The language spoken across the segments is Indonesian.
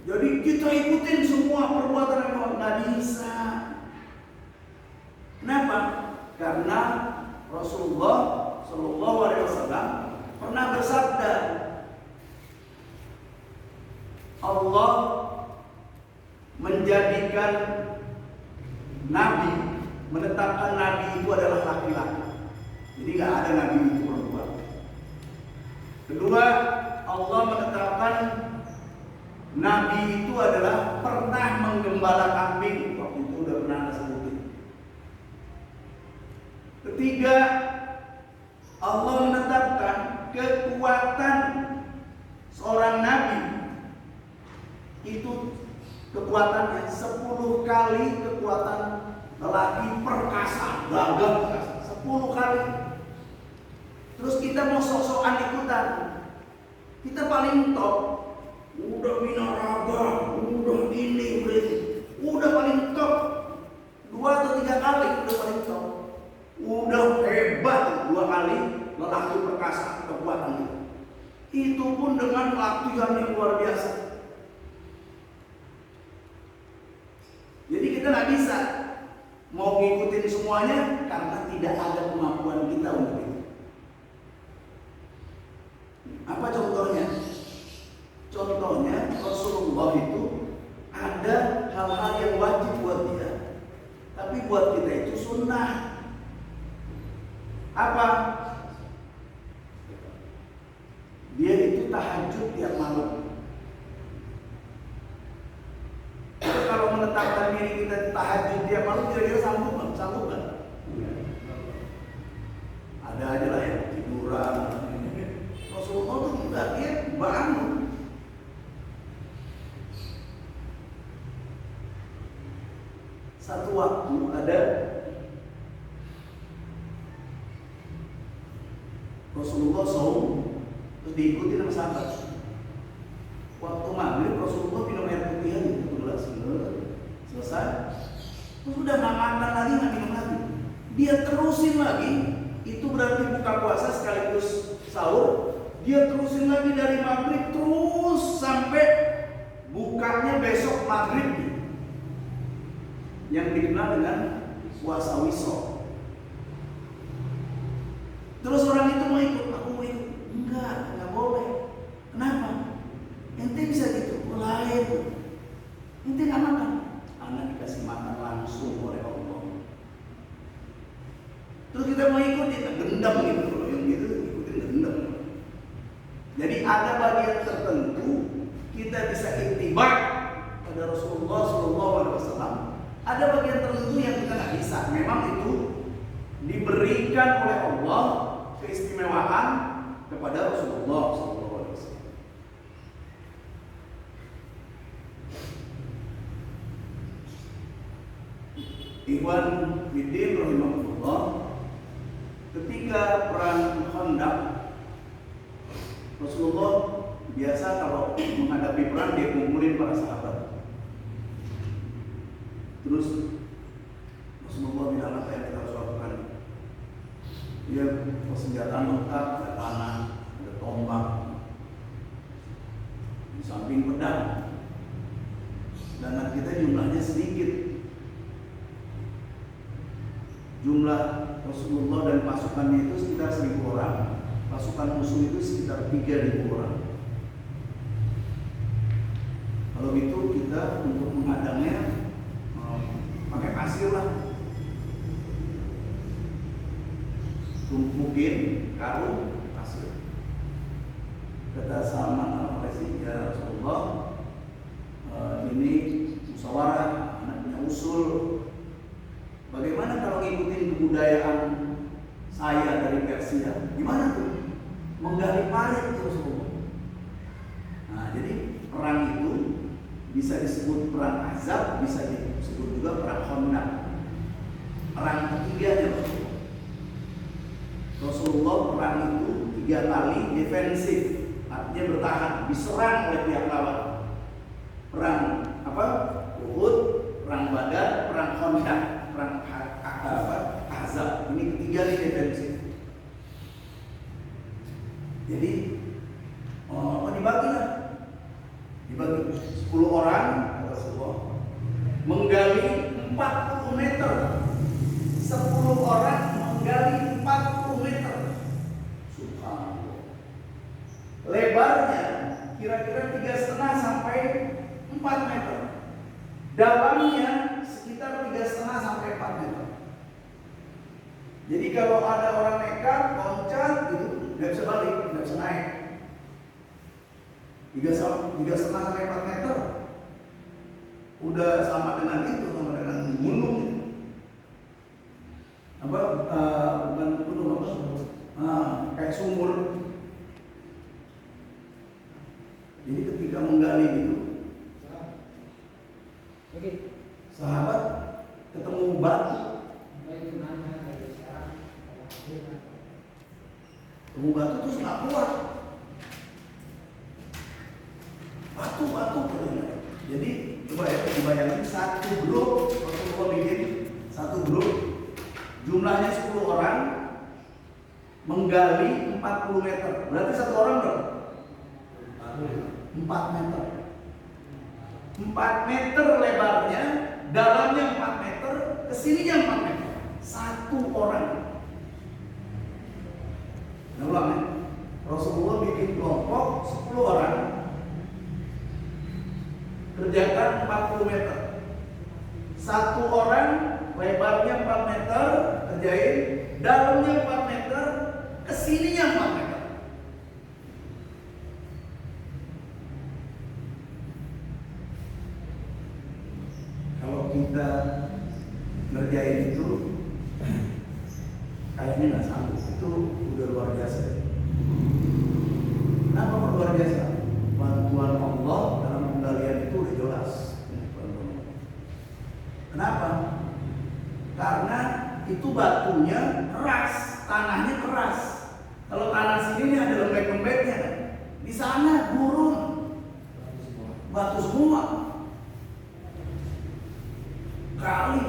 Jadi kita ikutin semua perbuatan Nabi, nggak bisa. Kenapa? Karena Rasulullah Shallallahu Alaihi Wasallam pernah bersabda, Allah menjadikan Nabi, menetapkan Nabi itu adalah laki-laki. Jadi nggak ada Nabi itu perempuan. Kedua, Allah menetapkan Nabi itu adalah pernah menggembala kambing. Waktu itu udah pernah sebutin. Ketiga, Allah menetapkan kekuatan seorang Nabi itu kekuatannya 10 kali kekuatan lelaki perkasa, gagah perkasa, 10 kali. Terus kita mau sok-sokan ikutan, kita paling top, udah binaraga, udah ini, udah paling top, 2 atau 3 kali udah paling top, udah hebat 2 kali lelaki perkasa kekuatannya. Itu pun dengan latihan yang luar biasa. Jadi kita nggak bisa mau ngikutin semuanya karena tidak ada kemampuan kita untuk itu. Apa contohnya? Contohnya Rasulullah itu ada hal-hal yang wajib buat dia, tapi buat kita itu sunnah. Apa? Dia itu tahajud tiap malam. Kalau menetapkan diri kita tahajud tiap malam, kira-kira sanggup nggak? Sanggup nggak? Ada aja lah yang tiduran. Rasulullah tuh enggak, dia bangun. Satu waktu ada Rasulullah saum, terus diikuti sama sahabat. Waktu maghrib Rasulullah minum air putih aja, 1 gelas, selesai. Terus udah nggak makan lagi, nggak minum lagi. Dia terusin lagi, itu berarti buka puasa sekaligus sahur. Dia terusin lagi dari maghrib terus sampai bukanya besok maghrib, yang dikenal dengan puasa wisok. Terus orang itu mau ikut, aku mau ikut. Enggak boleh. Kenapa? Ente bisa gitu, lain. Ente nggak makan, anak dikasih makan langsung oleh Allah. Terus kita mau ikutin, gendam gitu, kalau yang gitu ikutin gendam. Jadi ada bagian tertentu kita bisa ittiba pada Rasulullah SAW. Ada bagian tertentu yang kita nggak bisa. Memang itu diberikan oleh Allah keistimewaan kepada Rasulullah SAW. Ikhwan fillah rahimahullah, ketika perang Khandaq, Rasulullah biasa kalau menghadapi perang dia kumpulin para sahabat. Terus Rasulullah bilang apa yang kita harus lakukan? Dia persenjataan lengkap, ada panah, ada tombak, di samping pedang. Sedangkan kita jumlahnya sedikit. Jumlah Rasulullah dan pasukannya itu sekitar 1.000 orang. Pasukan musuh itu sekitar 3.000 orang. Kalau gitu kita untuk menghadangnya pakai pasir lah, tumpukin karung pasir. Kata Salman Al-Farisi, ya Rasulullah, ini musyawarah, anaknya usul. Bagaimana kalau ngikutin kebudayaan saya dari Persia? Gimana tuh? Menggali parit Rasulullah. Nah, jadi perang itu bisa disebut perang Ahzab, bisa disebut juga perang Khandaq. Perang ketiganya Rasulullah perang itu 3 kali defensif, artinya bertahan, diserang oleh pihak lawan. Perang apa? Uhud, perang Badar, perang Khandaq, perang Ahzab. Ini ketiga nih defensif. Jadi dibagi lah, dibagi 10 orang Rasulullah menggali 40 meter. 10 orang menggali 40 meter. Subhanallah. Lebarnya kira-kira 3,5 sampai 4 meter. Dalamnya sekitar 3,5 sampai 4 meter. Jadi kalau ada orang nekat loncat gitu, nggak bisa balik, nggak bisa naik. 3,5 sampai 4 meter. Udah sama dengan itu, sama dengan gunung. Bukan gunung apa? Kayak sumur. Jadi ketika menggali itu, sahabat ketemu batu. Ketemu batu terus nggak kuat. Batu. Jadi coba ya dibayangin satu grup, Rasulullah bikin satu grup, jumlahnya 10 orang menggali 40 meter. Berarti satu orang berapa? 4 meter. 4 meter lebarnya, dalamnya 4 meter, kesininya 4 meter. Satu orang. Nah, ulang ya. Rasulullah bikin kelompok 10 orang kerjakan 40 meter. Satu orang lebarnya 4 meter kerjain, dalamnya 4 meter, kesininya 4 meter. Kalau kita ngerjain itu kayaknya nggak sanggup. Itu udah luar biasa. Kenapa luar biasa? Bantuan Allah dalam penggalian itu udah jelas. Kenapa? Karena itu batunya keras, tanahnya keras. Kalau tanah sini ini ada lembek-lembeknya, di sana gurun, batu semua. Kali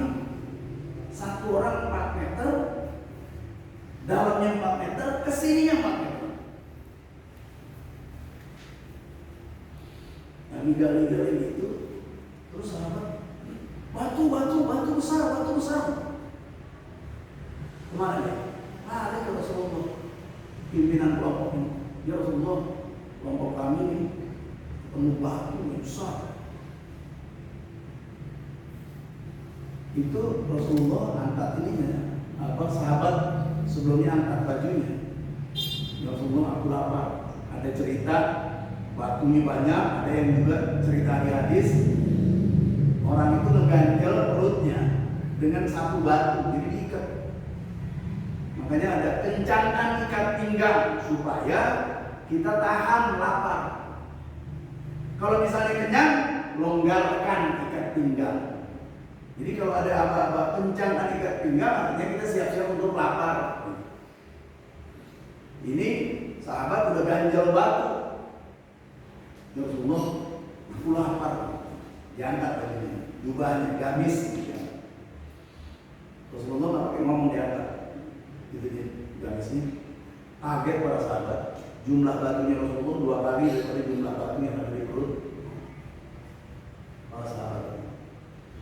satu orang 4 meter, dalamnya 4 meter, kesininya 4 meter. Yang digali-gali itu, terus sahabat, batu besar. Kemana ya? Lari ke Rasulullah, pimpinan kelompok ini. Ya Rasulullah, kelompok kami ini ketemu batu yang besar. Itu Rasulullah angkat ininya, sahabat sebelumnya angkat bajunya. Ya Rasulullah, aku lapar. Ada cerita batunya banyak, ada yang juga cerita di hadis orang itu ngeganjel perutnya dengan satu batu, jadi diikat. Makanya ada kencangkan ikat pinggang supaya kita tahan lapar. Kalau misalnya kenyang, longgarkan ikat pinggang. Jadi kalau ada apa-apa kencangkan ikat pinggang, artinya kita siap-siap untuk lapar. Ini sahabat udah ganjel batu. Ya Rasulullah, aku lapar. Diangkat bajunya, jubahnya, gamis. Rasulullah nggak pakai ngomong, diangkat. Gitu dia, gamisnya. Kaget para sahabat. Jumlah batunya Rasulullah 2 kali daripada jumlah batu yang ada di perut para sahabat.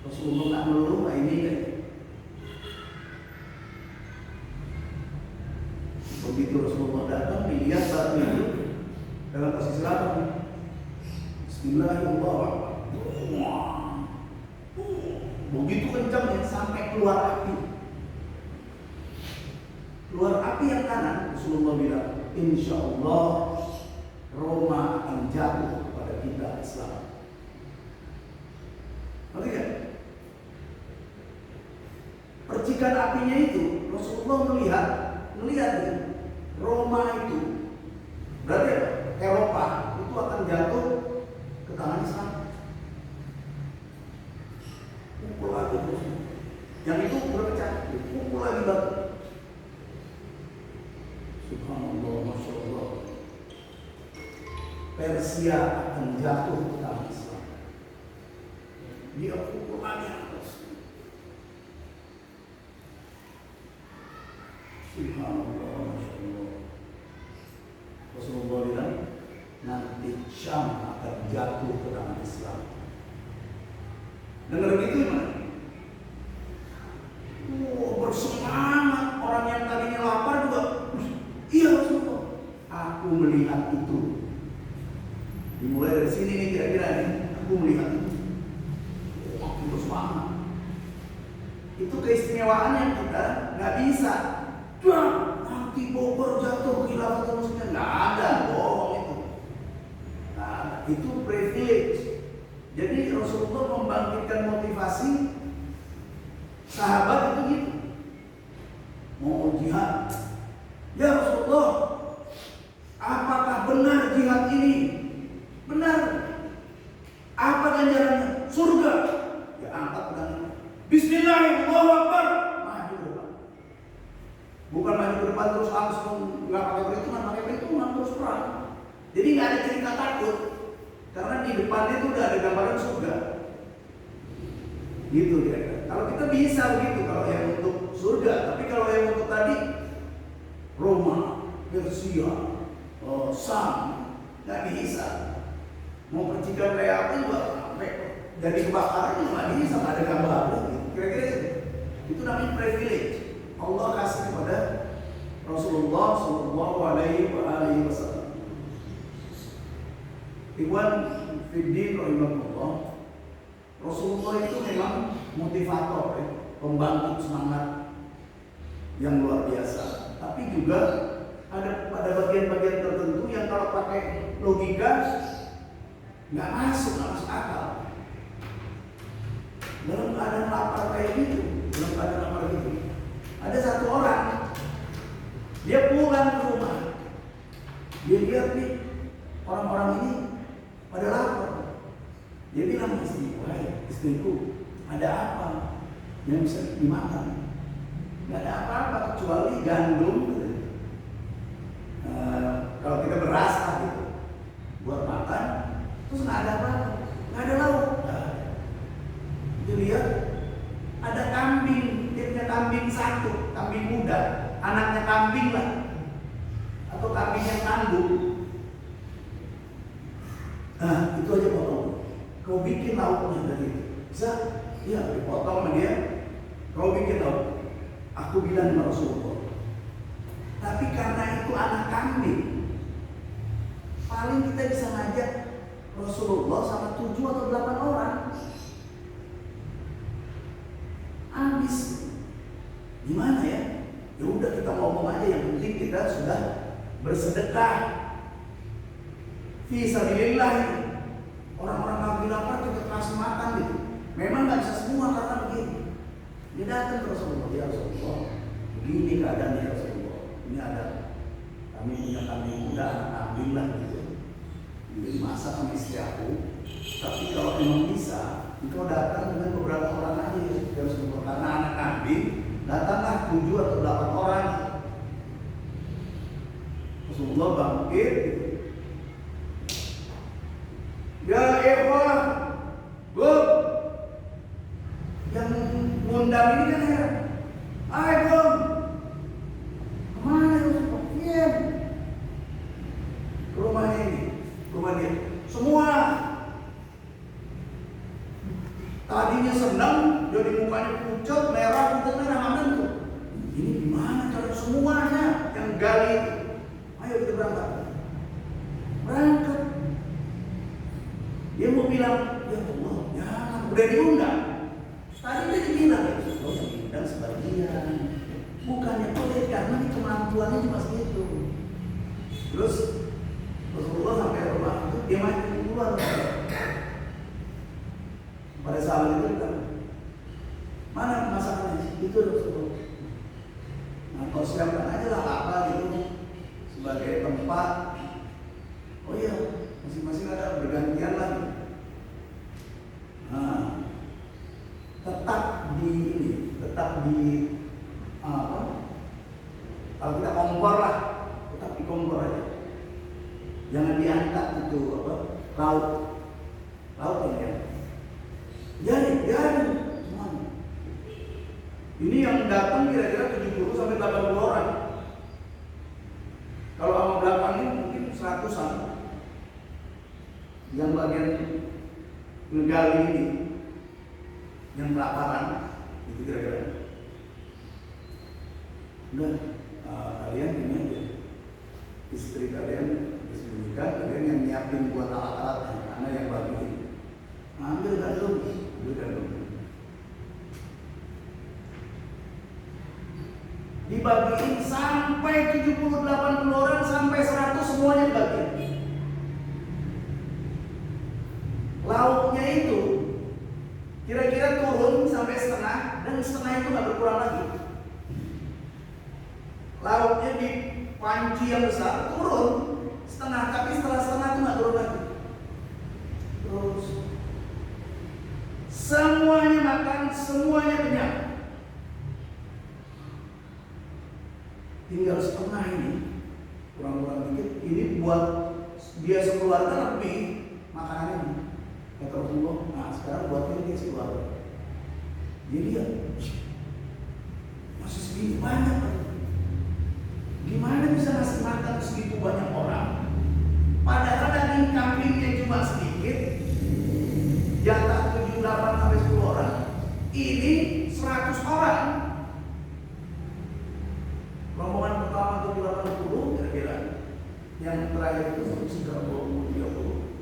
Rasulullah nggak melulu, ini kan. Begitu Rasulullah datang, dilihat batu itu dalam posisi apa? Bismillahirrahmanirrahim. Begitu kencang sampai keluar api. Keluar api yang kanan, Rasulullah bilang, insya Allah Roma akan jatuh kepada kita Islam. Ngerti kan? Percikan apinya itu, Rasulullah melihat Roma itu, berarti Eropa itu akan jatuh ke tangan Islam. Pukul lagi terus. Yang itu berpecah, pukul lagi batu. Subhanallah, Masya Allah. Persia akan jatuh ke tangan Islam. Dia pukul lagi terus. Subhanallah, Masya Allah. Rasulullah bilang nanti Syam akan jatuh ke tangan Islam. Dengar gitu gimana? Bersemangat. Orang yang tadinya lapar juga, iya Rasulullah, aku melihat itu. Dimulai dari sini nih kira-kira nih, aku melihat itu. Makin bersemangat. Itu keistimewaan yang kita nggak bisa. Nanti Bogor jatuh khilafah muslimnya, nggak ada, bohong itu. Nah, itu privilege. Jadi Rasulullah membangkitkan motivasi sahabat itu gitu. Mau jihad, ya Rasulullah, apakah benar jihad ini? Benar. Apa ganjarannya? Surga. Ya angkat pedangnya. Bismillahirrahmanirrahim. Allahu Akbar. Maju ke depan. Bukan maju ke depan terus langsung nggak pakai perhitungan terus perang. Jadi nggak ada cerita takut, karena di depannya itu udah ada gambaran surga. Gitu kira-kira. Kalau kita bisa begitu kalau yang untuk surga, tapi kalau yang untuk tadi Roma, Persia, Sam, nggak bisa. Mau percikan kayak apa juga sampai dari kebakaran juga nggak bisa, nggak ada gambaran. Kira-kira itu namanya privilege. Allah kasih kepada Rasulullah Shallallahu Alaihi Wasallam. Ikhwan fiddin rahimahullah, Rasulullah itu memang motivator, pembangkit semangat yang luar biasa. Tapi juga ada pada bagian-bagian tertentu yang kalau pakai logika nggak masuk akal. Dalam keadaan lapar kayak gitu, ada satu orang, dia pulang ke rumah, dia lihat nih orang-orang ini pada lapar. Dia bilang istriku, ada apa yang bisa dimakan? Nggak ada apa-apa kecuali gandum. Kalau kita beras gitu buat makan, terus nggak ada apa-apa, nggak ada lauk. Dia lihat ada kambing, dia punya kambing satu, kambing muda, anaknya kambing lah, atau kambing yang tangguh. Nah, itu aja potong. Kau bikin lauknya dari bisa? Iya, dipotong sama dia. Kau bikin lauk. Aku bilang sama Rasulullah. Tapi karena itu anak kambing, paling kita bisa ngajak Rasulullah sama 7 atau 8 orang. Habis. Gimana ya? Ya udah kita ngomong aja, yang penting kita sudah bersedekah. Fi sabilillah itu. Orang-orang lagi lapar kita kasih makan gitu. Memang nggak bisa semua karena begini. Dia datang ke Rasulullah, ya Rasulullah, begini keadaannya ya Rasulullah. Ini ada kami punya kambing muda, anak kambing lah gitu. Ini masak sama istri aku. Tapi kalau memang bisa, engkau datang dengan beberapa orang aja ya Rasulullah. Karena anak kambing, datanglah 7 atau 8 orang. Rasulullah bangkit. Ya ikhwah, Bob, yang ngundang ini kan heran. Hai Bob, kemana ya? Iya, rumahnya ini, rumah dia. Semua tadinya senang, jadi mukanya pucat, merah, aman tuh. Ini gimana cara semuanya yang gali? Ayo kita berangkat. Berangkat. Dia mau bilang, ya Allah, jangan, udah diundang. Tadi dia dibilang, ya Allah, yang diundang sebagian. Bukannya pelit, karena ini kemampuannya cuma segitu. Terus Rasulullah sampai rumah itu, dia maju keluar. Pada saat itu kan, mana masakannya? Itu Rasulullah. Nah, kau siapkan aja lah apa gitu sebagai tempat. Oh iya, masing-masing ada bergantian lagi. Nah, tetap di apa? Kalau kita kompor lah, tetap di kompor aja. Jangan diangkat itu apa? Laut ini. Jadi semuanya. Ini yang datang kira-kira 70 sampai 80 orang. Kalau sama belakangnya mungkin 100-an. Yang bagian ngegali ini yang kelaparan, itu kira-kira. Udah, kalian ini aja, istri kalian disembunyikan, kalian yang nyiapin buat alat-alatnya, anak yang bagiin. Ambil gandum. Dibagiin sampai 70-80 orang, sampai 100 semuanya dibagiin. Lauknya itu kira-kira turun sampai setengah, dan setengah itu nggak berkurang lagi. Lauknya di panci yang besar turun setengah, tapi setelah setengah itu nggak turun lagi. Terus semuanya makan, semuanya kenyang. Tinggal setengah ini, kurang-kurang dikit. Ini buat dia sekeluarga lebih makanan ini. Kata Rasulullah, nah sekarang buatnya dia sekeluarga. Jadi ya masih segitu banyak. Gimana bisa ngasih makan segitu banyak orang? Padahal daging kambingnya cuma sedikit, jatah 7, 8 sampai 10 orang. Ini 100 orang. Rombongan pertama 7-80 kira-kira. Yang terakhir itu sekitar 20-30.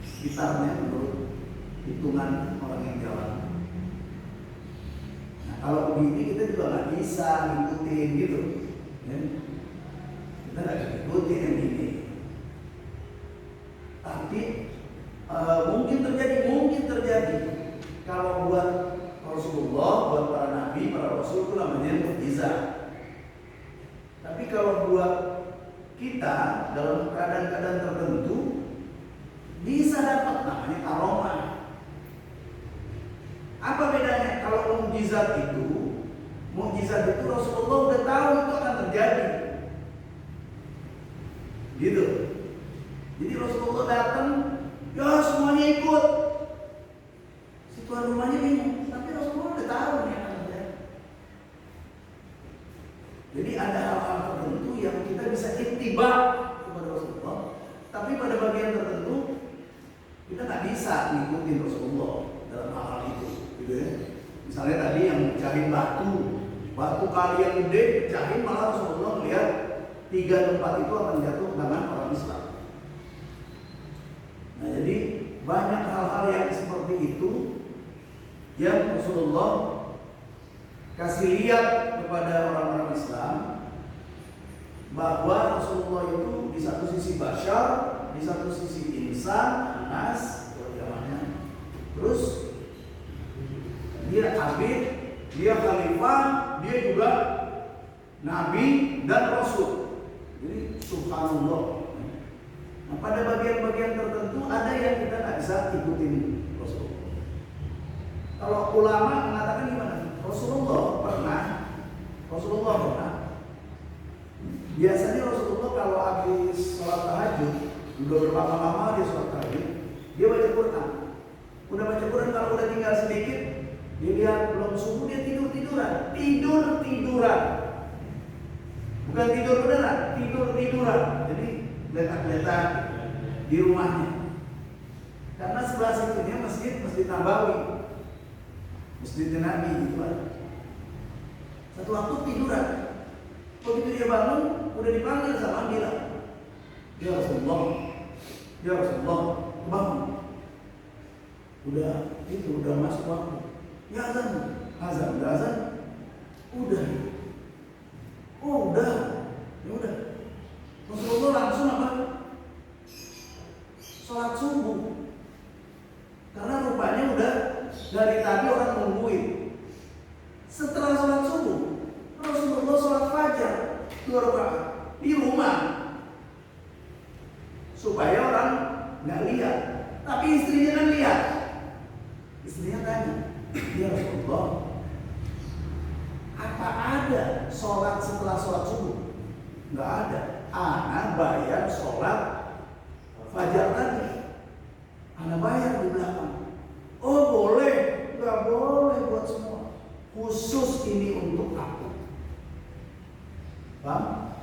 Sekitarnya menurut hitungan orang yang jalan. Nah, kalau begini kita juga nggak bisa ngikutin gitu, ya. Kita nggak bisa ngikutin yang ini. Tapi mungkin terjadi. Kalau buat Rasulullah, buat para nabi, para rasul itu namanya mukjizat. Tapi kalau buat kita dalam keadaan-keadaan tertentu bisa dapat, namanya karomah. Apa bedanya? Kalau mukjizat itu Rasulullah udah tahu itu akan terjadi. Gitu. Jadi Rasulullah datang, ya semuanya ikut. Si tuan rumahnya bingung, tapi Rasulullah udah tahu ini akan terjadi. Jadi ada hal-hal tertentu yang kita bisa ittiba kepada Rasulullah, tapi pada bagian tertentu kita nggak bisa ngikutin Rasulullah dalam hal-hal itu, gitu ya. Misalnya tadi yang pecahin batu kali yang gede pecahin, malah Rasulullah melihat 3 tempat itu akan jatuh ke tangan orang Islam. Nah, jadi banyak hal-hal yang seperti itu yang Rasulullah kasih lihat kepada orang-orang Islam, bahwa Rasulullah itu di satu sisi bashar, di satu sisi insan, nas, zamannya. Terus dia abid, dia khalifah, dia juga nabi dan rasul. Jadi subhanallah. Nah, pada bagian-bagian tertentu ada yang kita nggak bisa ikutin Rasulullah. Kalau ulama mengatakan gimana? Rasulullah pernah. Biasanya Rasulullah kalau habis sholat tahajud, udah berlama-lama dia sholat tahajud, dia baca Quran. Udah baca Quran, kalau udah tinggal sedikit, dia lihat belum subuh, dia tidur-tiduran. Bukan tidur beneran, tidur-tiduran. Jadi letak-letak di rumahnya. Karena sebelah situnya masjid Nabawi, Masjid Nabi gitu kan. Satu waktu tiduran. Begitu dia bangun, udah dipanggil sama dia. Ya Rasulullah, bangun. Udah masuk waktu. Ya azan, udah azan. Udah. Oh udah, ya udah. Rasulullah langsung apa? Sholat subuh. Karena rupanya udah dari tadi orang nungguin. Setelah sholat subuh, Rasulullah sholat fajar 2 rakaat di rumah, supaya orang nggak lihat. Tapi istrinya kan lihat. Istrinya tanya, ya Rasulullah, apa ada sholat setelah sholat subuh? Nggak ada. Ana bayar sholat fajar tadi. Ana bayar di belakang. Oh boleh? Nggak boleh buat semua. Khusus ini untuk aku. Paham?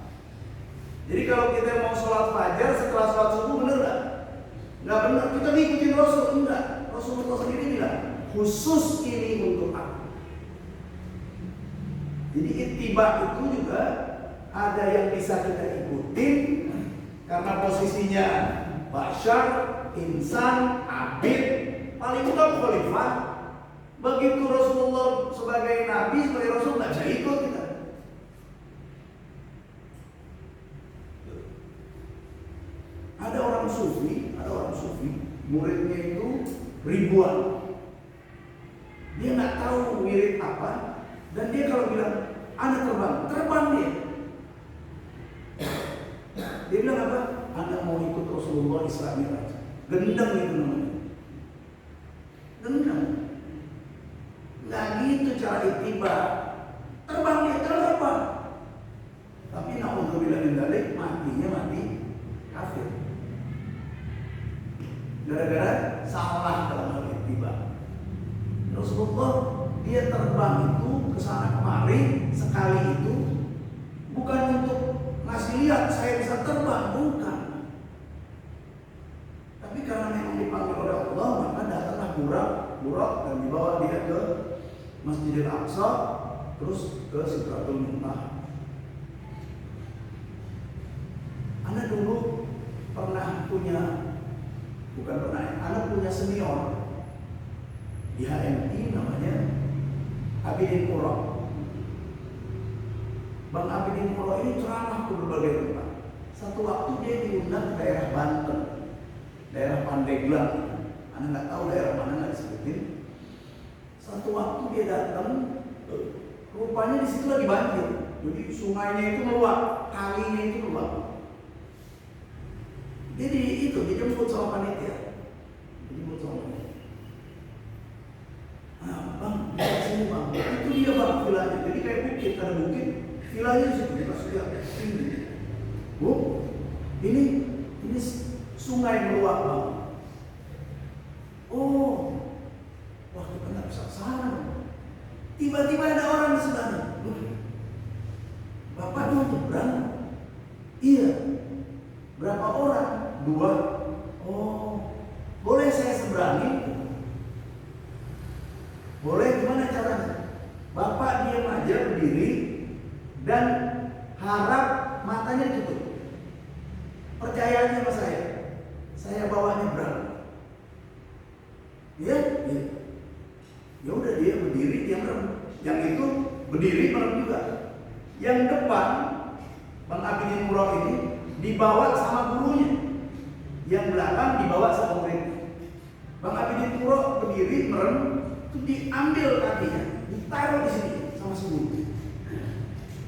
Jadi kalau kita mau sholat fajar setelah sholat subuh, bener nggak? Nggak bener. Kita ngikutin Rasul, enggak. Rasulullah sendiri bilang, khusus ini untuk aku. Jadi ittiba itu juga ada yang bisa kita ikutin karena posisinya bashar, insan, abid, paling top khalifah. Begitu Rasulullah sebagai nabi, sebagai rasul nggak bisa ikut kita. Ada orang sufi, muridnya itu ribuan. Dia nggak tahu wirid apa, dan dia kalau bilang Anda terbang dia. Dia bilang apa? Anda mau ikut Rasulullah Isra Mi'raj. Gendeng itu namanya. Gendeng. Nggak gitu cara ittiba. Terbang dia terbang. Tapi na'udzubillah min dzalik, matinya mati kafir. Gara-gara salah dalam hal ittiba. Rasulullah dia terbang itu kesana kemari sekali itu bukan untuk ngasih lihat saya bisa terbang, bukan. Tapi karena memang dipanggil oleh Allah, maka datanglah Burak dan dibawa dia ke Masjidil Aqsa, terus ke Sidratul Muntaha. Anda dulu pernah Anda punya senior di HMI namanya Abidin Qura. Bang Abidin Qura ini ceramah ke berbagai tempat. Satu waktu dia diundang ke daerah Banten, daerah Pandeglang. Anda nggak tahu daerah mana, nggak disebutin. Satu waktu dia datang, rupanya di situ lagi banjir. Jadi sungainya itu meluap, kalinya itu meluap. Jadi itu dijemput sama panitia. Nah, bang, di sini bang, itu dia bang vilanya. Jadi kayak bukit, ada bukit, vilanya di situ dikasih lihat. Bu, ini sungai meluap bang. Oh, wah kita nggak bisa sana. Tiba-tiba ada orang di sana. Bapak mau nyebrang? Iya. Berapa orang? 2. Oh, boleh saya seberangi? Boleh, gimana caranya? Bapak diam aja berdiri dan harap matanya tutup. Percaya aja sama saya bawa nyebrang. Ya udah dia berdiri, dia merem. Yang itu berdiri merem juga. Yang depan Bang Abidin Qura ini dibawa sama gurunya. Yang belakang dibawa sama muridnya. Bang Abidin Qura berdiri merem, itu diambil kakinya, ditaruh di sini sama si guru.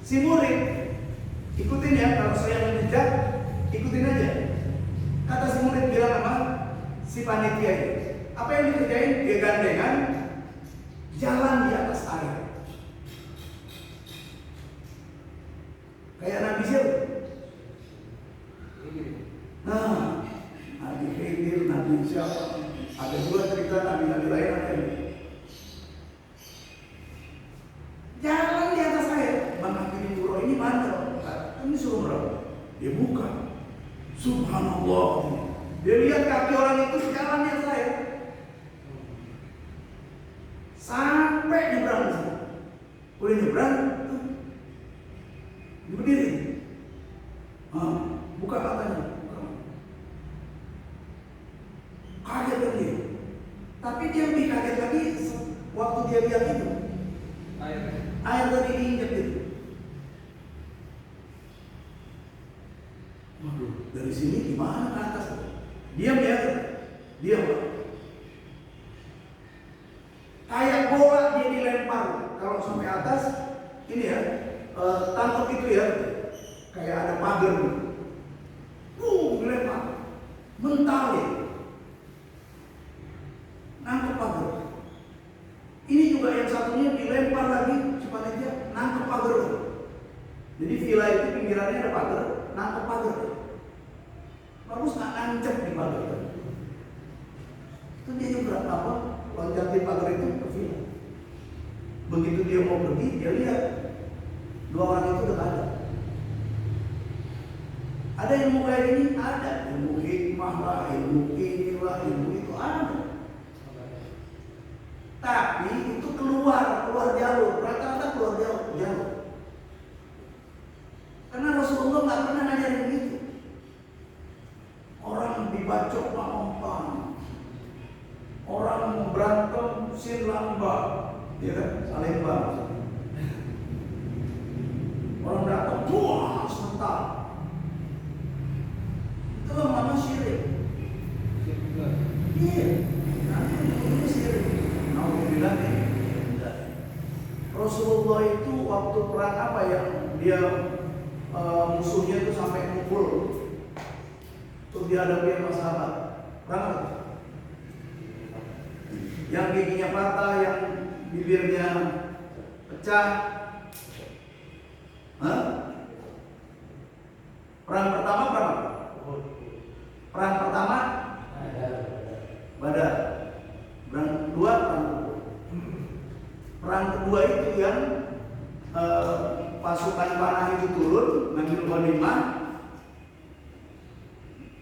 Si murid ikutin ya, kalau saya menjejak ikutin aja. Kata si murid bilang sama si panitia ini, apa yang dikerjain? Dia gandengan jalan di atas air. Kayak Nabi siapa? Nah, Nabi Khidir, Nabi siapa? Ada juga cerita Nabi-Nabi lain ada ini. Jalan di atas air. Bang Abidin Qura ini mana? Ini suruh berapa? Dia buka. Subhanallah. Dia lihat kaki orang itu jalan di atas air. Sampai nyebrang di sana. Udah nyebrang, berdiri. Buka matanya. Kaget kan dia. Tapi dia lebih kaget lagi waktu dia lihat itu. Air tadi diinjek itu. Waduh, dari sini gimana ke atas? Diam ya. Diam. Kayak bola dia dilempar. Kalau sampai atas, ini ya, tangkap itu ya, kayak ada pagar gitu. Dilempar. Mental ya. Nangkep pagar. Ini juga yang satunya dilempar lagi supaya dia nangkep pagar. Jadi villa itu pinggirannya ada pagar, nangkep pagar. Bagus nggak nancep di pagar. Itu dia juga apa? Loncatin pagar itu ke villa. Begitu dia mau pergi, dia lihat 2 orang itu udah ada. Ada ilmu kayak gini? Ada. Ilmu hikmah lah, ilmu inilah, ilmu itu ada. Salimba, ya kan? Salimba. Orang datang, wah, sebentar. Itulah mana syirik. Iya, nanti itu syirik. Alhamdulillah nih. Rasulullah itu waktu perang apa yang dia musuhnya itu sampai mukul untuk dihadapi sama sahabat. Perang apa? Yang giginya patah, yang bibirnya pecah. Hah? Perang pertama perang apa? Perang pertama Badar. Perang kedua perang Uhud. Perang kedua itu yang pasukan panah itu turun ngambil ghanimah.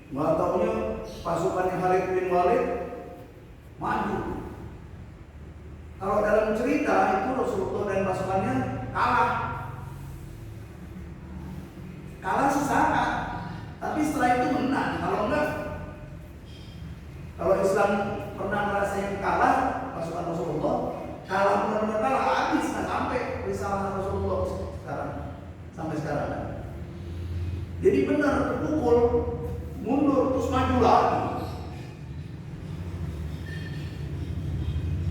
Nggak taunya pasukannya Khalid bin Walid maju. Kalau dalam cerita itu Rasulullah dan pasukannya kalah. Kalah sesaat, tapi setelah itu menang. Kalau enggak, kalau Islam pernah merasakan kalah, pasukan Rasulullah kalah benar-benar kalah, habis nggak sampai risalah Rasulullah sekarang sampai sekarang. Jadi benar terpukul, mundur terus maju lagi.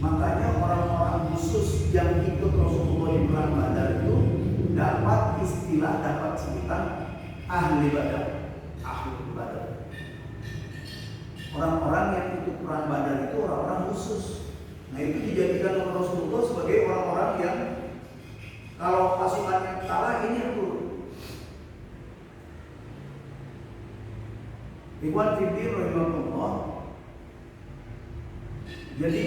Makanya orang-orang khusus yang ikut Rasulullah di perang Badar itu dapat istilah, dapat sebutan ahli Badar. Ahli Badar. Orang-orang yang ikut perang Badar itu orang-orang khusus. Nah itu dijadikan oleh Rasulullah sebagai orang-orang yang kalau pasukannya kalah ini yang turun. Ikhwan fillah rahimahullah. Jadi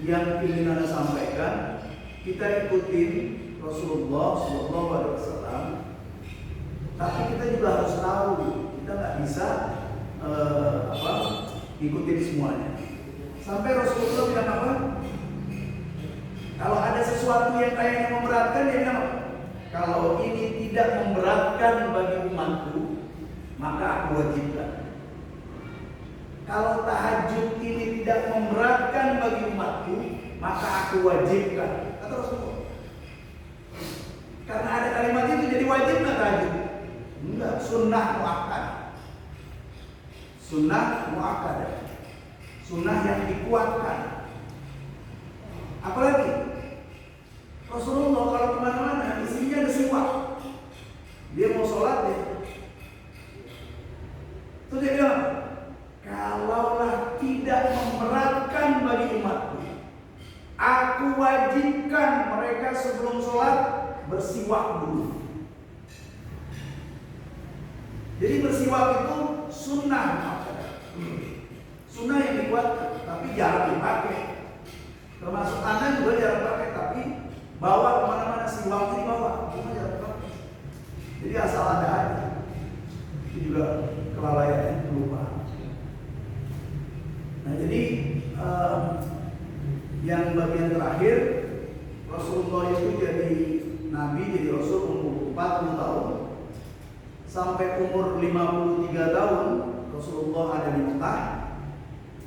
yang ingin Anda sampaikan, kita ikutin Rasulullah SAW, tapi kita juga harus tahu, kita nggak bisa ikutin semuanya. Sampai Rasulullah bilang apa? Kalau ada sesuatu yang kayaknya memberatkan, dia bilang apa? Kalau ini tidak memberatkan bagi umatku, maka aku wajibkan. Kalau tahajud ini tidak memberatkan bagi umatku, maka aku wajibkan. Kata Rasulullah. Karena ada kalimat itu jadi wajib nggak tahajud? Enggak, sunnah muakkad. Sunnah muakkad. Sunnah yang dikuatkan. Apalagi Rasulullah kalau kemana-mana isinya ada siwak. Dia mau sholat deh. Terus dia bilang, kalaulah tidak memberatkan bagi umatku, aku wajibkan mereka sebelum sholat bersiwak dulu. Jadi bersiwak itu sunnah, sunnah yang dikuatkan, tapi jarang dipakai. Termasuk Anda juga jarang pakai, tapi bawa kemana-mana siwak itu dibawa, cuma jarang pakai. Jadi asal ada aja. Itu juga kelalaian lupa. Nah jadi yang bagian terakhir, Rasulullah itu jadi Nabi, jadi Rasul umur 40 tahun. Sampai umur 53 tahun Rasulullah ada di Mekah.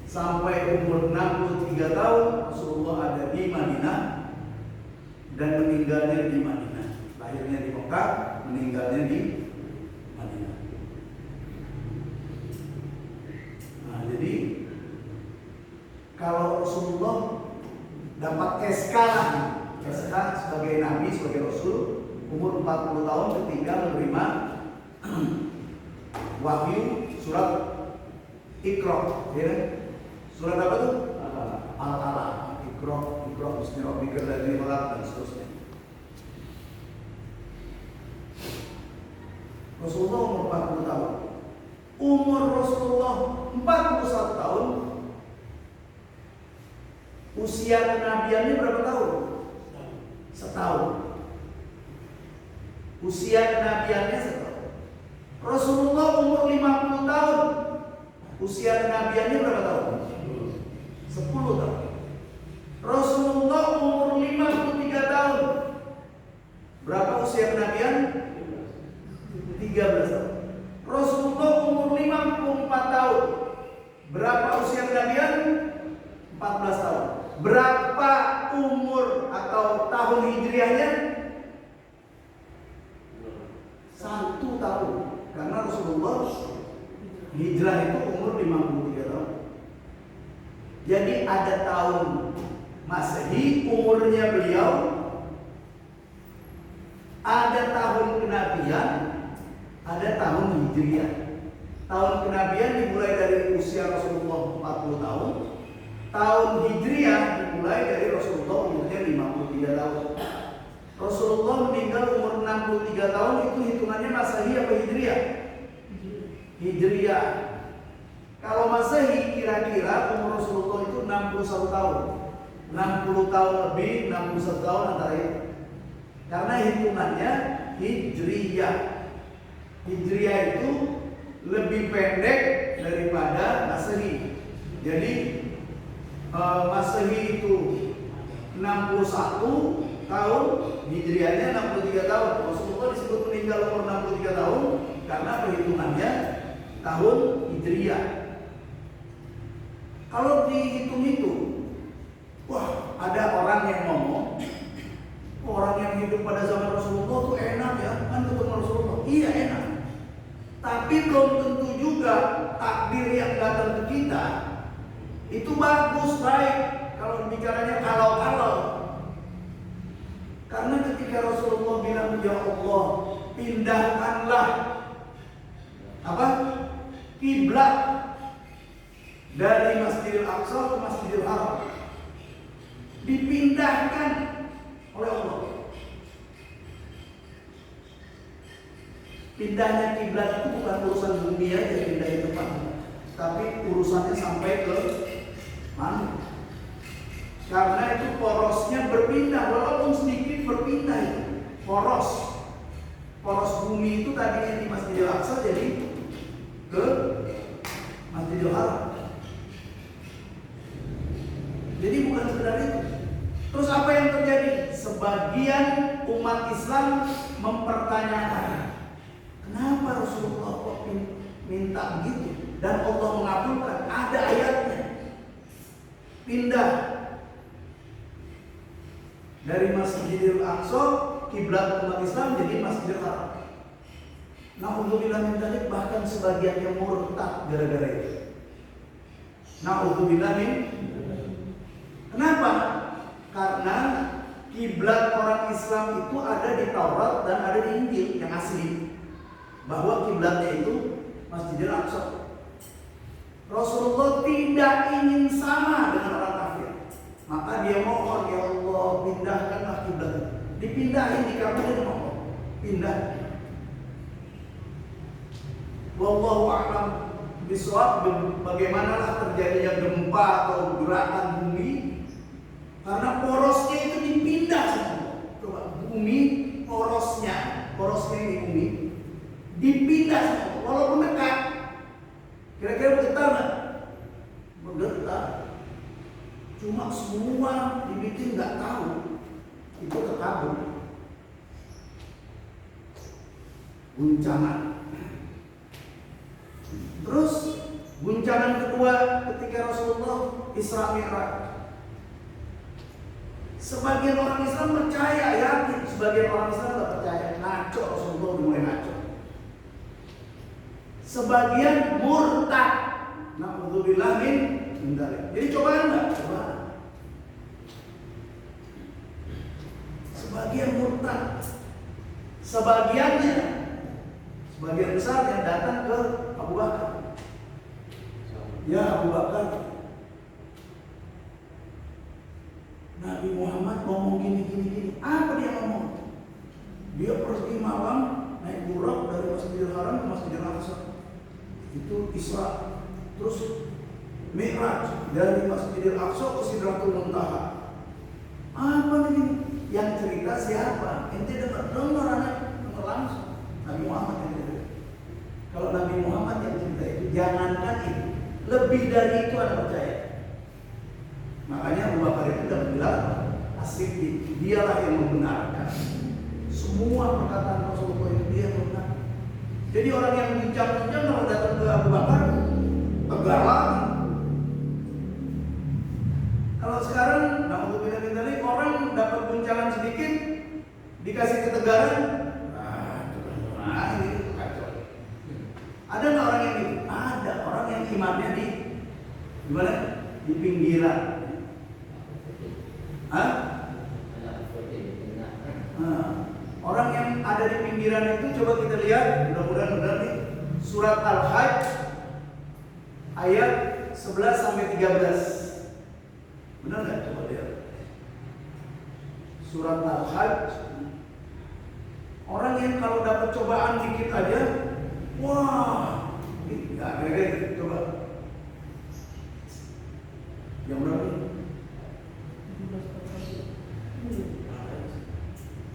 Sampai umur 63 tahun Rasulullah ada di Madinah. Dan meninggalnya di Madinah. Lahirnya di Mekah, meninggalnya di Madinah. Nah jadi kalau Rasulullah dapat SK sebagai Nabi, sebagai Rasul, umur 40 tahun ketika menerima wahyu surat Iqra, ya. Surat apa tuh? Al-Alaq. Iqra bismi rabbikal ladzi khalaq dan seterusnya. Rasulullah umur 40 tahun. Umur Rasulullah 41 tahun. Usia kenabiannya berapa tahun? Setahun. Usia kenabiannya setahun. Rasulullah umur 50 tahun. Usia kenabiannya berapa tahun? 10 tahun. Rasulullah umur 53 tahun. Berapa usia kenabian? 13 tahun. Rasulullah umur 54 tahun. Berapa usia kenabian? 14 tahun. Berapa Jadi ada tahun Masehi umurnya beliau, ada tahun kenabian, ada tahun Hijriah. Tahun kenabian dimulai dari usia Rasulullah 40 tahun. Tahun Hijriah dimulai dari Rasulullah umurnya 53 tahun. Rasulullah meninggal umur 63 tahun, itu hitungannya Masehi apa Hijriah? Hijriah. Kalau Masehi kira-kira umur Rasulullah itu 61 tahun. 60 tahun lebih, 61 tahun antara itu. Karena hitungannya Hijriah. Hijriah itu lebih pendek daripada Masehi. Jadi Masehi itu 61 tahun, Hijriahnya 63 tahun. Rasulullah disebut meninggal umur 63 tahun karena perhitungannya tahun Hijriah. Kalau dihitung-hitung, wah, ada orang yang ngomong, orang yang hidup pada zaman Rasulullah tuh enak ya, kan ketemu Rasulullah. Iya enak. Tapi belum tentu juga takdir yang datang ke kita itu bagus, baik. Kalau bicaranya kalau. Karena ketika Rasulullah bilang, ya Allah, pindahkanlah kiblat dari Masjidil Aqsa ke Masjidil Haram, dipindahkan oleh Allah. Pindahnya kiblat itu bukan urusan bumi aja, pindah itu Pak, tapi urusannya sampai ke mana? Karena itu porosnya berpindah, walaupun sedikit berpindah itu. Poros bumi itu tadinya di Masjidil Aqsa jadi ke Masjidil Haram. Jadi bukan sekedar itu. Terus apa yang terjadi? Sebagian umat Islam mempertanyakan, kenapa Rasulullah kok minta begitu dan Allah mengabulkan? Ada ayatnya. Pindah dari Masjidil Aqsa kiblat umat Islam jadi Masjidil Haram. Na'udzubillah min dzalik, bahkan sebagian yang murtad gara-gara itu. Na'udzubillah min. Kenapa? Karena kiblat orang Islam itu ada di Taurat dan ada di Injil yang asli, bahwa kiblatnya itu Masjidil Aqsa. Rasulullah tidak ingin sama dengan orang kafir, maka dia mohon, ya Allah, pindahkanlah kiblat. Dipindahin, dikabulin Allah, pindah. Wallahu a'lam bishawab. Bagaimanalah terjadinya gempa atau gerakan bumi? Karena porosnya itu dipindah semua. Coba bumi, porosnya ini bumi dipindah semua, walaupun dekat. Kira-kira bergetar nggak? Bergetar. Cuma semua dibikin nggak tahu itu terkabul. Guncangan. Terus guncangan kedua ketika Rasulullah Isra Mi'raj. Sebagian orang Islam percaya, yakin. Sebagian orang Islam tidak percaya. Ngaco, Rasulullah mulai ngaco. Sebagian murtad. Na'udzubillah min dzalik. Jadi coba enggak? Coba. Sebagian murtad. Sebagian besar yang datang ke Abu Bakar. Ya Abu Bakar, Nabi Muhammad ngomong gini. Apa dia ngomong? Dia pergi malam naik burak dari Masjidil Haram ke Masjidil Aqsa. Itu Isra. Terus Mi'raj dari Masjidil Aqsa ke Sidratul Muntaha. Apa ini? Yang cerita siapa? Ente dengar langsung. Nabi Muhammad yang cerita. Kalau Nabi Muhammad yang cerita itu, jangankan itu, lebih dari itu Anda percaya. Makanya Abu Bakar itu sudah bilang, As-Siddiq, dialah yang membenarkan semua perkataan Rasulullah itu, dia benar. Jadi orang yang bincang-bincang kalau datang ke Abu Bakar, tegar lagi. Kalau sekarang, orang dapat guncangan sedikit, dikasih ketegaran, ini kacau. Ada nggak orang yang ini? Ada orang yang imannya di gimana? di pinggiran. Hah? Orang yang ada di pinggiran itu coba kita lihat, mudah-mudahan benar nih. Surat Al-Hajj ayat 11 sampai 13. Benar nggak? Coba lihat. Surat Al-Hajj. Orang yang kalau dapat cobaan dikit aja, wah, nggak kira-kira coba. Yang berapa?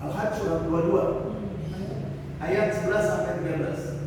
Al-Hajj surat 22 ayat 11 sampai 13.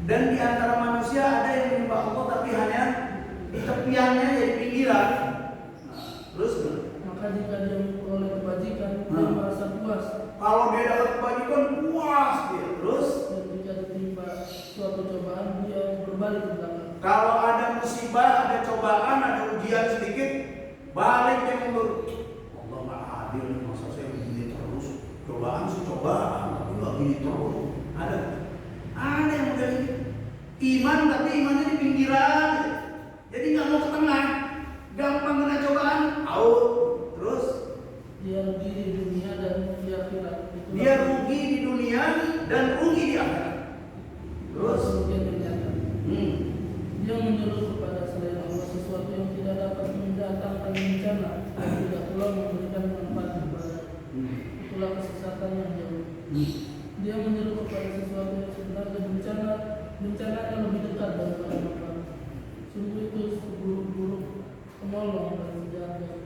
Dan di antara manusia ada yang menyembah Allah tapi hanya di tepiannya, jadi pinggiran. Terus maka jika dia memperoleh kebajikan, dia merasa puas. Kalau dia dapat kebajikan, puas dia. Terus dan jika ditimpa suatu cobaan, dia berbalik ke belakang. Kalau ada musibah, ada cobaan, ada ujian sedikit, balik dia mundur. Allah nggak adil, masa saya begini terus. Cobaan sih cobaan, tapi nggak gini terus. Ada yang udah ini. Iman tapi imannya di pinggiran, jadi nggak mau ke tengah, gampang kena cobaan, out. Terus dia rugi di dunia dan di akhirat. Dia rugi di dunia dan rugi di akhirat. Terus dia menyuruh kepada selain Allah sesuatu yang tidak dapat mendatangkan bencana dan tidak pula memberikan manfaat kepada. Itulah kesesatan yang jauh. Dia menyuruh kepada sesuatu yang sebenarnya bencana yang lebih dekat daripada manfaat. Sungguh itu seburuk-buruk penolong dan sejahtera.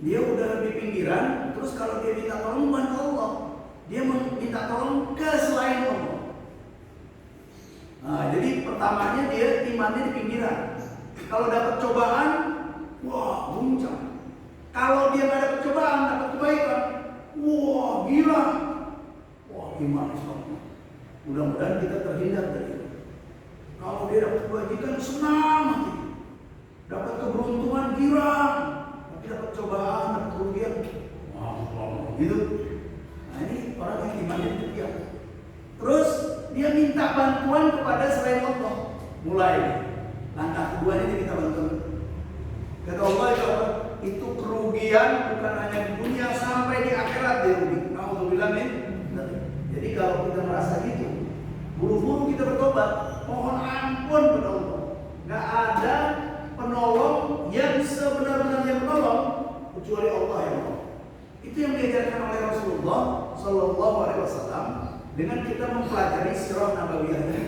Dia udah di pinggiran, terus kalau dia minta tolong bukan ke Allah, dia minta tolong ke selain Allah. Nah, jadi pertamanya dia imannya di pinggiran. Kalau dapat cobaan, wah guncang. Kalau dia nggak dapat cobaan, dapat kebaikan, wah gila. Wah gimana Islam? Mudah-mudahan kita terhindar dari itu. Kalau dia dapat kebajikan, senang hati. Dapat keberuntungan, girang. Tapi dapat cobaan, dapat kerugian, wah gitu. Nah ini orang yang imannya di pinggiran. Terus dia minta bantuan kepada selain Allah. Mulai langkah kedua ini kita bantuan. Kata Allah itu kerugian bukan hanya di dunia, sampai di akhirat dia rugi. Alhamdulillah nih. Jadi kalau kita merasa gitu, buru-buru kita bertobat, mohon ampun kepada Allah. Gak ada penolong yang sebenar-benarnya menolong kecuali Allah yang menolong. Itu yang diajarkan oleh Rasulullah Sallallahu Alaihi Wasallam. Dengan kita mempelajari sirah nabawiyahnya,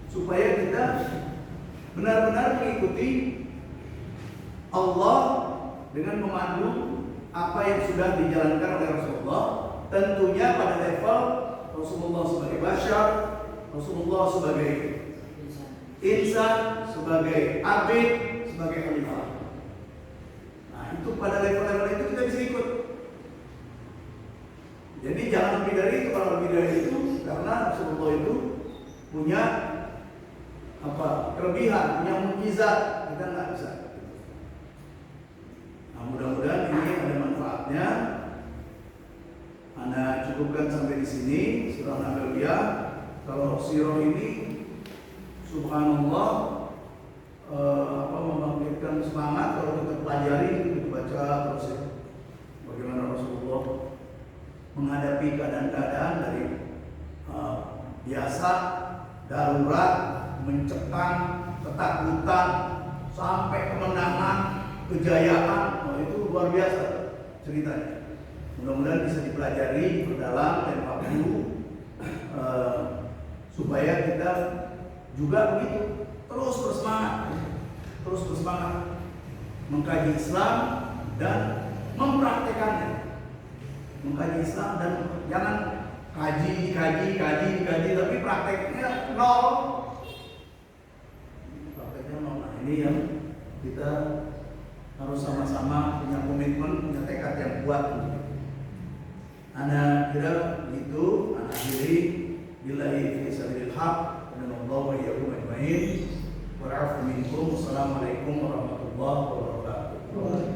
supaya kita benar-benar mengikuti Allah dengan memandu apa yang sudah dijalankan oleh Rasulullah. Tentunya pada level Rasulullah sebagai bashar, Rasulullah sebagai insan, sebagai abid, sebagai khalifah. Nah itu pada level-level itu kita bisa ikut. Jadi jangan lebih dari itu. Kalau lebih dari itu, karena Rasulullah itu punya kelebihan, punya mukjizat, kita nggak bisa. Nah, mudah-mudahan ini ada manfaatnya. Anda cukupkan sampai di sini surah Nabaliyah. Kalau sirah ini, subhanallah, membangkitkan semangat kalau kita pelajari, kita baca terus ya. Bagaimana Rasulullah menghadapi keadaan-keadaan dari biasa, darurat, mencekam, ketakutan, sampai kemenangan, kejayaan. Itu luar biasa ceritanya. Mudah-mudahan bisa dipelajari, diperdalam dan waktu supaya kita juga begitu terus bersemangat mengkaji Islam dan mempraktekannya. Mengkaji Islam dan jangan kaji tapi prakteknya nol. Nah, ini yang kita harus sama-sama punya komitmen, punya tekad yang kuat. Ana kira begitu, ana akhiri billahi fi sabilil haq dan Allah wa iyyakum ajmain. Wa afu minkum. Wassalamualaikum warahmatullahi wabarakatuh.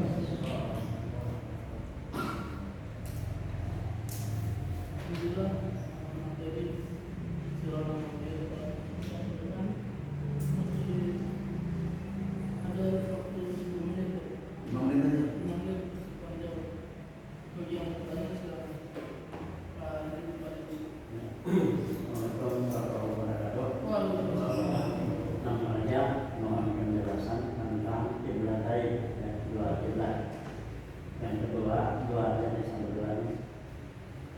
Jadi silakan ada waktu 10 menit. 5 menit aja. 5 menit panjang. Bagi yang bertanya silakan. Namanya mohon penjelasan tentang kiblatain dan dua kiblat. Yang kedua, dua jenis sambutan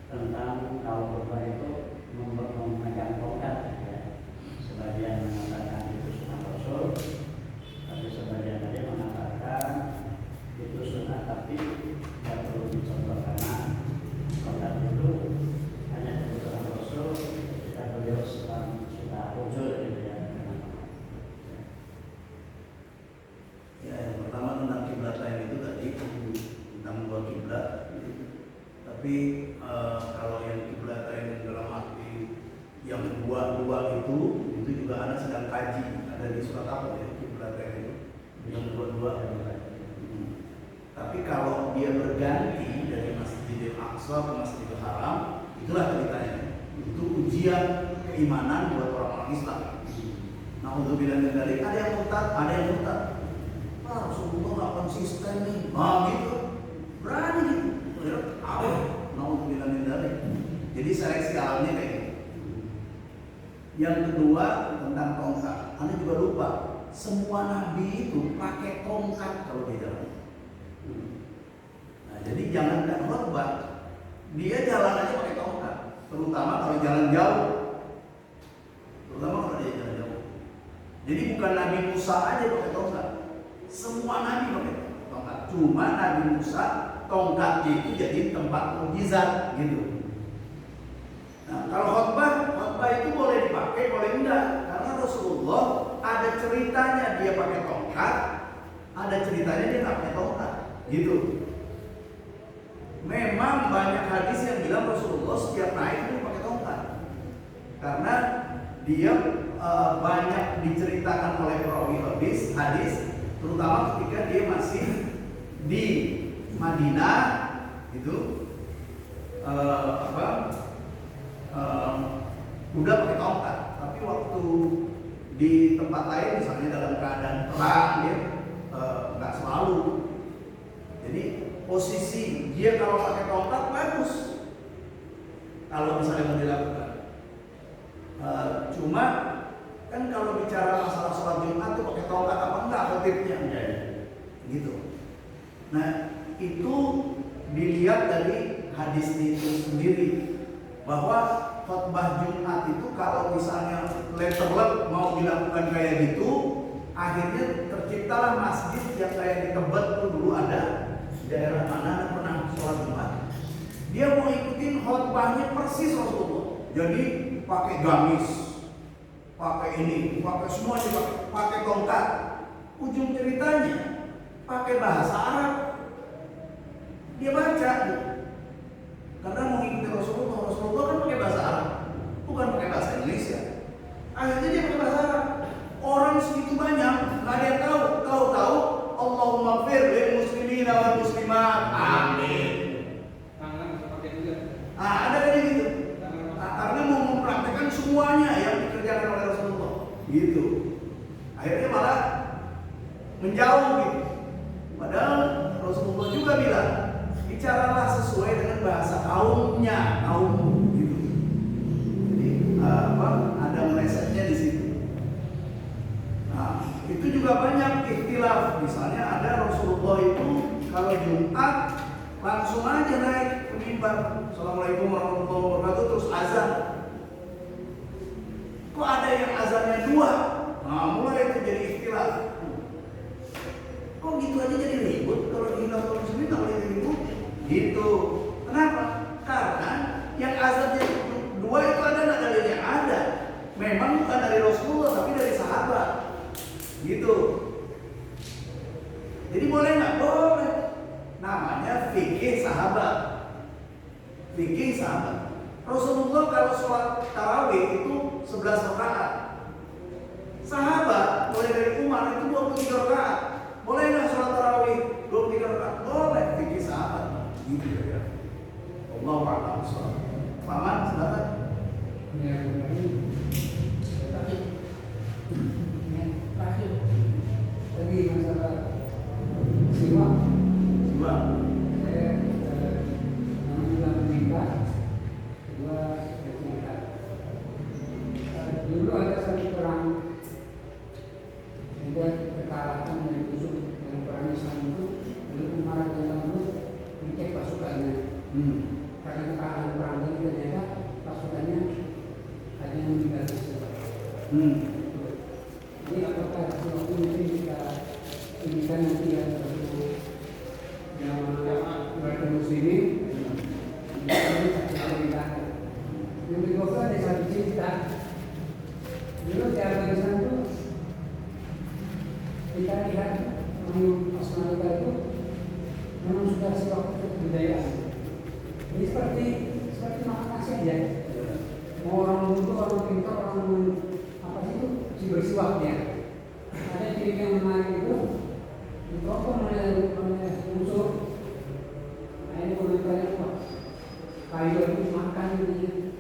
tentang kalau khutbah itu memegang tongkat ya. Sebagian mengatakan itu sunnah Rasul, tapi sebagian lagi mengatakan itu sunnah tapi tidak perlu dicontoh karena tongkat itu hanya kebutuhan Rasul ketika beliau sudah ujur gitu ya. Ya, yang pertama tentang kiblatain itu tadi tentang dua kiblat. Tapi kalau yang kiblatain dalam arti yang dua-dua itu juga ada sedang kaji, ada di surat apa ya kiblatain itu yang dua-dua. Tapi kalau dia berganti dari Masjidil Aqsa ke Masjidil Haram, itulah ceritanya. Itu ujian keimanan buat orang-orang Islam. Nah, untuk bilang dari ada yang murtad, Rasulullah nggak konsisten nih, gitu, berani gitu, untuk bilang dari. Jadi seleksi alamnya kayak gitu. Yang kedua tentang tongkat, Anda juga lupa, semua nabi itu pakai tongkat kalau dia jalan. Nah, jadi jangan khotbah, dia jalan aja pakai tongkat, terutama kalau jalan jauh. Jadi bukan Nabi Musa aja pakai tongkat, semua nabi pakai tongkat. Cuma Nabi Musa tongkatnya itu jadi tempat mukjizat gitu. Nah, kalau khotbah itu boleh dipakai, boleh enggak, karena Rasulullah ada ceritanya dia pakai tongkat, ada ceritanya dia nggak pakai tongkat, gitu. Memang banyak hadis yang bilang Rasulullah setiap naik itu pakai tongkat, karena dia banyak diceritakan oleh perawi hadis, terutama ketika dia masih di Madinah, gitu, udah pakai tongkat. Tapi waktu di tempat lain, misalnya dalam keadaan perang, dia nggak selalu. Jadi posisi dia kalau pakai tongkat bagus, kalau misalnya mau dilakukan. Cuma kan kalau bicara masalah sholat Jumat itu pakai tongkat apa enggak khotibnya, gitu. Nah, itu dilihat dari hadis itu sendiri, bahwa khotbah Jumat itu kalau misalnya letterlet mau dilakukan kayak gitu, akhirnya terciptalah masjid yang kayak di Tebet tuh dulu ada di daerah mana pernah sholat Jumat. Dia mau ikutin khotbahnya persis Rasulullah, jadi pakai gamis, pakai ini, pakai semuanya, pakai tongkat. Ujung ceritanya pakai bahasa Arab, dia baca, karena mau ngikutin Rasulullah kan pakai bahasa Arab, bukan pakai bahasa Indonesia. Akhirnya dia pakai bahasa Arab. Orang segitu banyak, nggak ada yang tahu Allahumma fir lil muslimina wal muslimat, amin. Ada kayak gitu. Karena mau mempraktekkan semuanya yang dikerjakan oleh Rasulullah, gitu. Akhirnya malah menjauh gitu. Padahal Rasulullah juga bilang, bicaralah sesuai dengan bahasa kaumnya, kaummu, gitu. Jadi ada melesetnya di situ. Nah, itu juga banyak ikhtilaf. Misalnya ada Rasulullah itu kalau Jumat langsung aja naik ke mimbar, Assalamualaikum warahmatullahi wabarakatuh, terus azan. kok ada yang azannya 2? Nah, mulai itu jadi istilah. Kok gitu aja jadi ribut? Kalau di Hilafah Muslimin nggak boleh ribut. Gitu. Kenapa? Karena yang azannya 2 itu ada nggak dalilnya? Ada. Memang bukan dari Rasulullah tapi dari sahabat. Gitu. Jadi boleh nggak? Boleh. Namanya fikih sahabat. Fikih sahabat. Rasulullah kalau sholat tarawih itu 11 rakaat. Sahabat mulai dari Umar itu 23 rakaat. Boleh nggak sholat tarawih 23 rakaat? Boleh. Fikih sahabat. Gitu ya. Allah a'lam bishawab. Paman silakan. Terakhir. Tadi masalah siwak, Dua. saya namanya menikah, kedua cerita. Dulu ada satu perang, ada kekalahan dari musuh yang perang Islam itu, lalu Umar dan Abu mencek pasukannya. Karena kekalahan perang ini ternyata pasukannya ada yang meninggal di situ. Jadi apakah waktu itu kita inginkan nanti ya satu yang berarti muslimin ini satu cerita. Yang kedua ada satu cerita. Dulu di Afghanistan itu kita lihat Australia itu memang sudah suatu kebudayaan. Jadi seperti makan nasi aja. Mau orang dulu, orang pintar, orang apa sih itu si bersiwaknya. Ada ciri yang menarik itu ditelepon oleh musuh. Nah ini komentarnya apa? Kayu itu makan ini,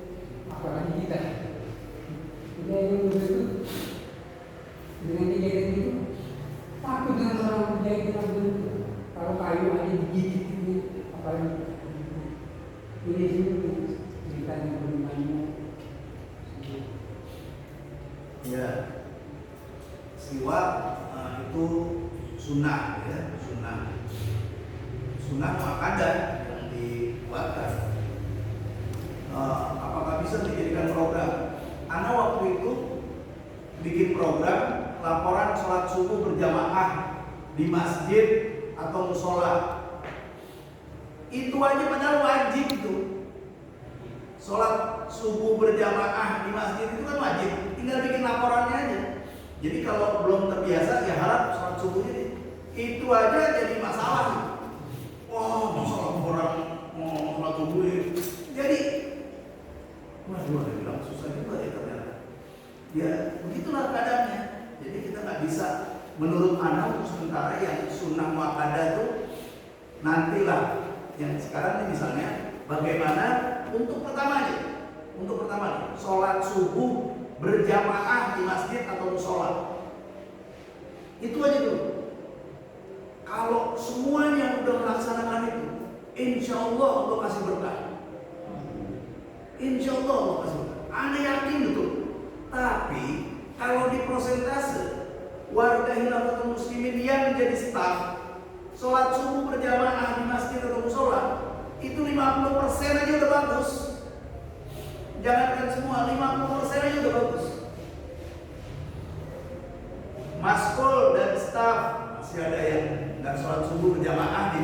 apalagi kita. Jadi yang musuh itu dengan kejadian itu takut dengan orang kejadian itu. Kalau kayu aja digigit ini, apalagi ini sih ceritanya bagaimana. Ya, siwak itu sunnah ya, sunnah muakkadah yang dibuatkan. Apakah bisa dijadikan program? Ana waktu itu bikin program laporan sholat subuh berjamaah di masjid atau musola. Itu aja padahal wajib itu. Sholat subuh berjamaah di masjid itu kan wajib, tinggal bikin laporannya aja. Jadi kalau belum terbiasa ya harap sholat subuhnya itu aja jadi masalah. Wah, masalah orang mau sholat subuh ini. Jadi, waduh, ada bilang susah juga ya ternyata. Ya begitulah keadaannya. Jadi kita nggak bisa menurut anak untuk sementara yang sunnah muakkadah itu nantilah. Yang sekarang ini misalnya bagaimana untuk pertama sholat subuh berjamaah di masjid atau musola. Itu aja dulu. Kalau semuanya udah melaksanakan itu, insya Allah Allah kasih berkah. Insya Allah Allah kasih berkah. Anda yakin betul. Tapi kalau di prosentase warga Hilafah Muslimin yang menjadi staf sholat subuh berjamaah di masjid atau musola itu 50% aja udah bagus. Jangankan semua, 50% aja udah bagus. Maskul dan staf masih ada yang nggak sholat subuh berjamaah